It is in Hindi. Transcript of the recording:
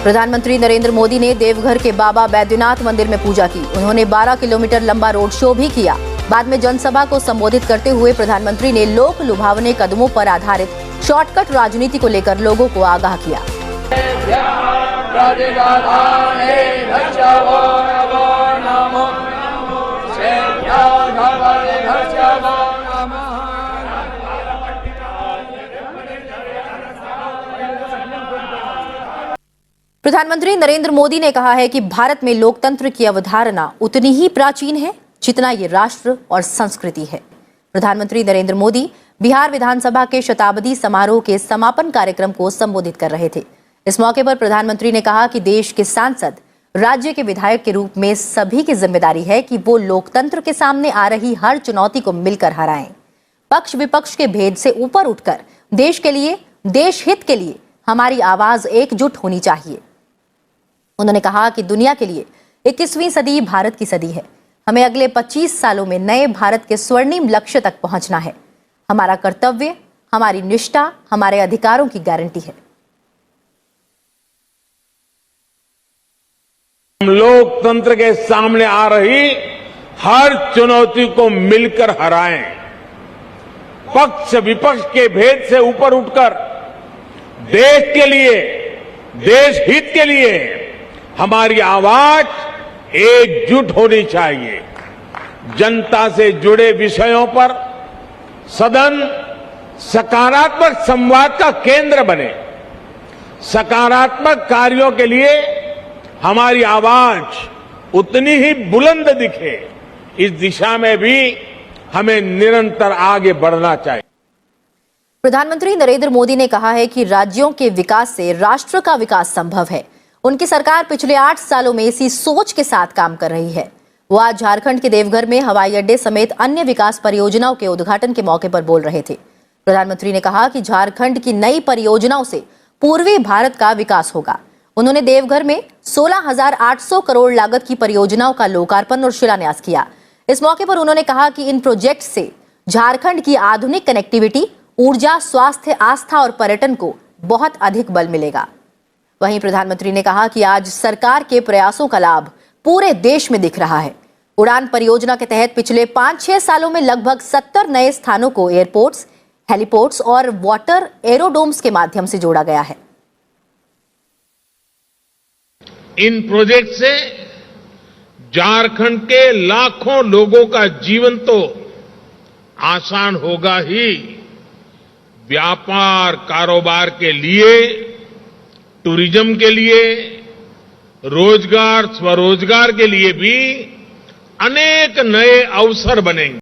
प्रधानमंत्री नरेंद्र मोदी ने देवघर के बाबा बैद्यनाथ मंदिर में पूजा की। उन्होंने 12 किलोमीटर लंबा रोड शो भी किया। बाद में जनसभा को संबोधित करते हुए प्रधानमंत्री ने लोक लुभावने कदमों पर आधारित शॉर्टकट राजनीति को लेकर लोगों को आगाह किया। प्रधानमंत्री नरेंद्र मोदी ने कहा है कि भारत में लोकतंत्र की अवधारणा उतनी ही प्राचीन है जितना ये राष्ट्र और संस्कृति है। प्रधानमंत्री नरेंद्र मोदी बिहार विधानसभा के शताब्दी समारोह के समापन कार्यक्रम को संबोधित कर रहे थे। इस मौके पर प्रधानमंत्री ने कहा कि देश के सांसद राज्य के विधायक के रूप में सभी की जिम्मेदारी है कि वो लोकतंत्र के सामने आ रही हर चुनौती को मिलकर हराएं। पक्ष विपक्ष के भेद से ऊपर उठकर देश के लिए, देश हित के लिए हमारी आवाज एकजुट होनी चाहिए। उन्होंने कहा कि दुनिया के लिए 21वीं सदी भारत की सदी है। हमें अगले 25 सालों में नए भारत के स्वर्णिम लक्ष्य तक पहुंचना है। हमारा कर्तव्य, हमारी निष्ठा, हमारे अधिकारों की गारंटी है। हम लोकतंत्र के सामने आ रही हर चुनौती को मिलकर हराएं। पक्ष विपक्ष के भेद से ऊपर उठकर देश के लिए, देश हित के लिए हमारी आवाज एकजुट होनी चाहिए। जनता से जुड़े विषयों पर सदन सकारात्मक संवाद का केंद्र बने। सकारात्मक कार्यों के लिए हमारी आवाज उतनी ही बुलंद दिखे। इस दिशा में भी हमें निरंतर आगे बढ़ना चाहिए। प्रधानमंत्री नरेंद्र मोदी ने कहा है कि राज्यों के विकास से राष्ट्र का विकास संभव है। उनकी सरकार पिछले 8 सालों में इसी सोच के साथ काम कर रही है। वो आज झारखंड के देवघर में हवाई अड्डे समेत अन्य विकास परियोजनाओं के उद्घाटन के मौके पर बोल रहे थे। प्रधानमंत्री ने कहा कि झारखंड की नई परियोजनाओं से पूर्वी भारत का विकास होगा। उन्होंने देवघर में 16,800 करोड़ लागत की परियोजनाओं का लोकार्पण और शिलान्यास किया। इस मौके पर उन्होंने कहा कि इन प्रोजेक्ट से झारखंड की आधुनिक कनेक्टिविटी, ऊर्जा, स्वास्थ्य, आस्था और पर्यटन को बहुत अधिक बल मिलेगा। वहीं प्रधानमंत्री ने कहा कि आज सरकार के प्रयासों का लाभ पूरे देश में दिख रहा है। उड़ान परियोजना के तहत पिछले 5-6 सालों में लगभग 70 नए स्थानों को एयरपोर्ट्स, हेलीपोर्ट्स और वाटर एरोडोम्स के माध्यम से जोड़ा गया है। इन प्रोजेक्ट से झारखंड के लाखों लोगों का जीवन तो आसान होगा ही, व्यापार कारोबार के लिए, टूरिज्म के लिए, रोजगार स्वरोजगार के लिए भी अनेक नए अवसर बनेंगे।